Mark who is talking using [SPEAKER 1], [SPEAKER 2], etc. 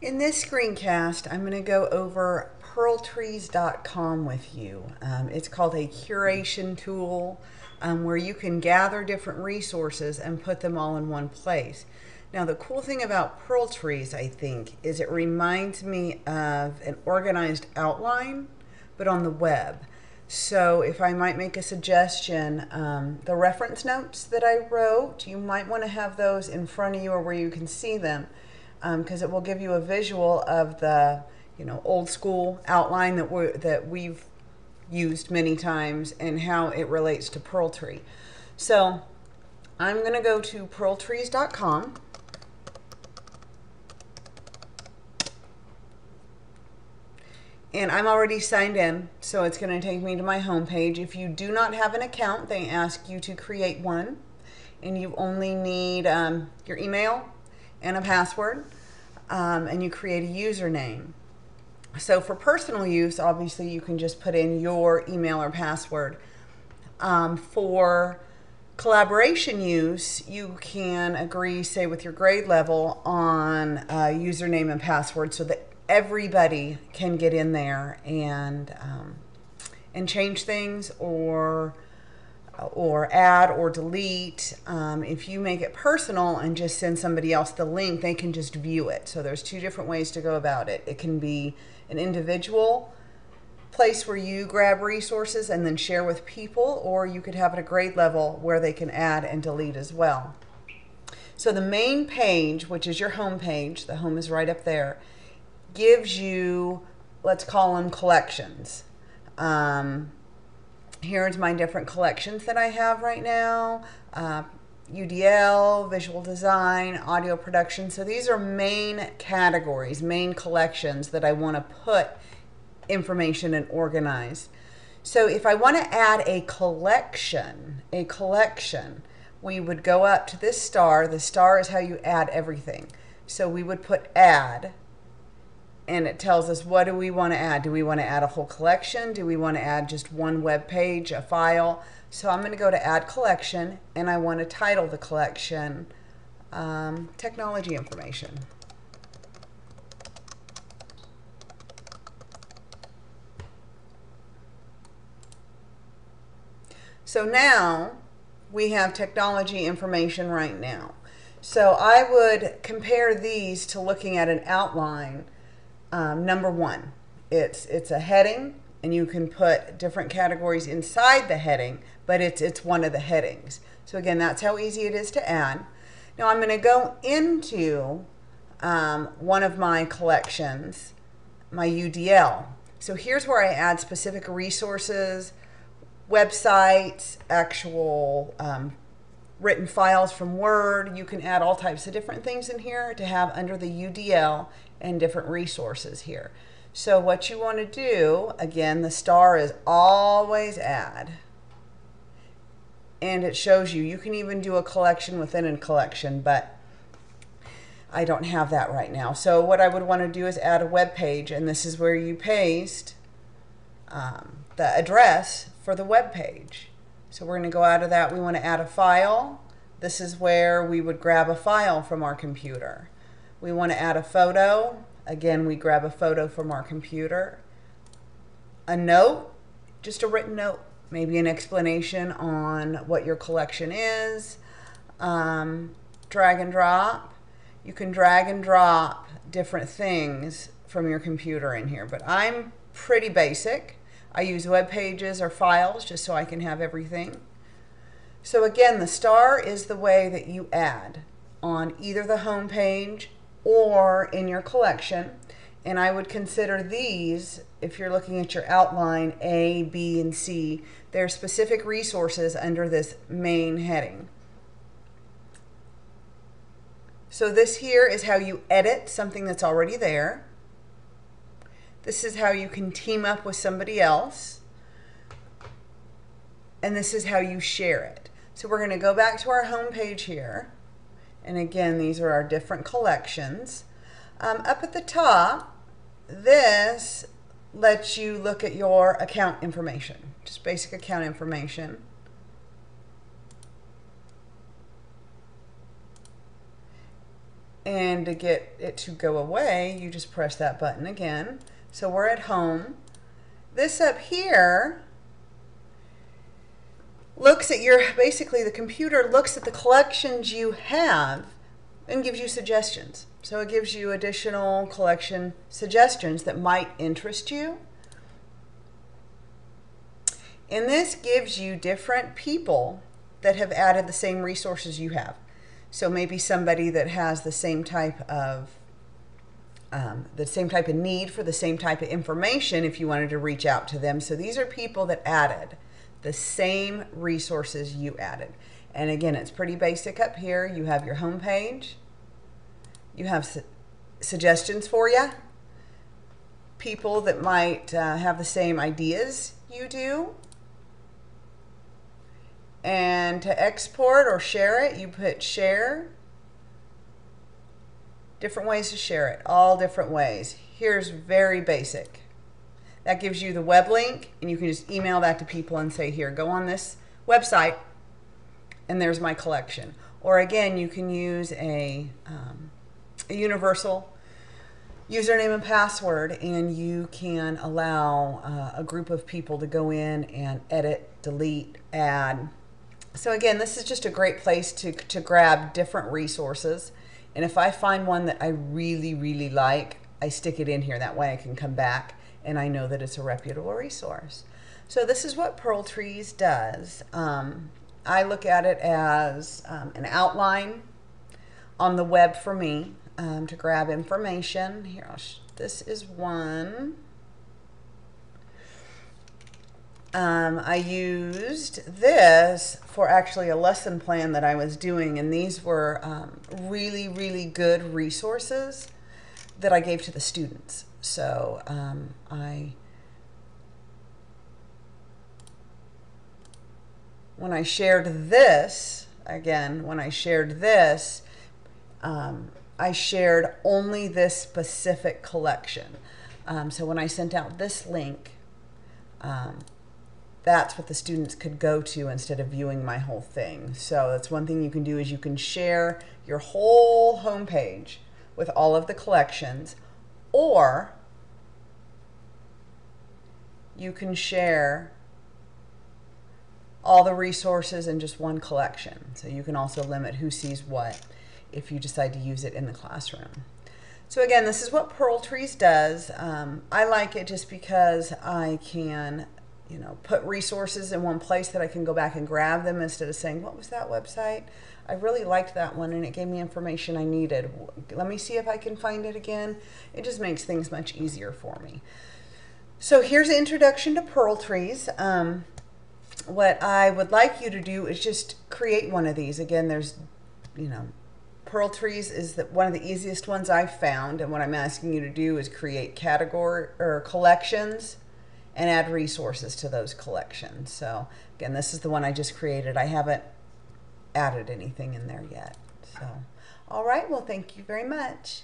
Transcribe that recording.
[SPEAKER 1] In this screencast, I'm going to go over Pearltrees.com with you. It's called a curation tool where you can gather different resources and put them all in one place. Now, the cool thing about Pearltrees, I think, is it reminds me of an organized outline, but on the web. So if I might make a suggestion, the reference notes that I wrote, you might want to have those in front of you or where you can see them, because it will give you a visual of the old school outline that we've used many times and how it relates to Pearltree. So I'm going to go to pearltrees.com. And I'm already signed in, so it's going to take me to my home page. If you do not have an account, they ask you to create one. And you only need your email and a password, and you create a username. So for personal use, obviously you can just put in your email or password. For collaboration use, you can agree, say, with your grade level on a username and password so that everybody can get in there and change things or add or delete. If you make it personal and just send somebody else the link, they can just view it. So there's two different ways to go about it. It can be an individual place where you grab resources and then share with people, or you could have it at a grade level where they can add and delete as well. So the main page, which is your home page, the home is right up there, gives you, let's call them collections. Here's my different collections that I have right now. UDL, visual design, audio production. So these are main categories, main collections that I want to put information and organize. So if I want to add a collection, we would go up to this star. The star is how you add everything. So we would put add, and it tells us, what do we want to add? Do we want to add a whole collection? Do we want to add just one web page, a file? So I'm going to go to add collection, and I want to title the collection technology information. So now we have technology information right now. So I would compare these to looking at an outline. Number one, it's a heading, and you can put different categories inside the heading, but it's one of the headings. So again, that's how easy it is to add. Now I'm going to go into one of my collections, my UDL. So here's where I add specific resources, websites, actual written files from Word. You can add all types of different things in here to have under the UDL and different resources here. So what you want to do, again, the star is always add. And it shows you can even do a collection within a collection, but I don't have that right now. So what I would want to do is add a web page, and this is where you paste the address for the web page. So we're going to go out of that. We want to add a file. This is where we would grab a file from our computer. We want to add a photo. Again, we grab a photo from our computer. A note, just a written note, maybe an explanation on what your collection is. Drag and drop. You can drag and drop different things from your computer in here, but I'm pretty basic. I use web pages or files just so I can have everything. So again, the star is the way that you add on either the home page or in your collection. And I would consider these, if you're looking at your outline A, B, and C, they're specific resources under this main heading. So this here is how you edit something that's already there. This is how you can team up with somebody else. And this is how you share it. So we're going to go back to our home page here. And again, these are our different collections. Up at the top, this lets you look at your account information, just basic account information. And to get it to go away, you just press that button again. So we're at home. This up here looks at your, basically the computer looks at the collections you have and gives you suggestions. So it gives you additional collection suggestions that might interest you. And this gives you different people that have added the same resources you have. So maybe somebody that has the same type of need for the same type of information if you wanted to reach out to them. So these are people that added the same resources you added. And again, it's pretty basic up here. You have your home page. You have suggestions for you. People that might have the same ideas you do. And to export or share it, you put share. Different ways to share it, all different ways. Here's very basic. That gives you the web link, and you can just email that to people and say, here, go on this website, and there's my collection. Or again, you can use a universal username and password, and you can allow a group of people to go in and edit, delete, add. So again, this is just a great place to grab different resources. And if I find one that I really, really like, I stick it in here. That way I can come back and I know that it's a reputable resource. So this is what Pearltrees does. I look at it as an outline on the web for me to grab information. Here, this is one. I used this for actually a lesson plan that I was doing, and these were really, really good resources that I gave to the students. So when I shared this, again, when I shared this, I shared only this specific collection. So when I sent out this link, that's what the students could go to instead of viewing my whole thing. So that's one thing you can do, is you can share your whole homepage with all of the collections, or you can share all the resources in just one collection. So you can also limit who sees what if you decide to use it in the classroom. So again, this is what Pearltrees does. I like it just because I can, you know, put resources in one place that I can go back and grab them instead of saying, what was that website? I really liked that one and it gave me information I needed. Let me see if I can find it again. It just makes things much easier for me. So here's an introduction to Pearltrees. What I would like you to do is just create one of these. Again, there's, you know, Pearltrees is one of the easiest ones I've found, and what I'm asking you to do is create category or collections and add resources to those collections. So again, this is the one I just created. I haven't added anything in there yet. So, all right, well, thank you very much.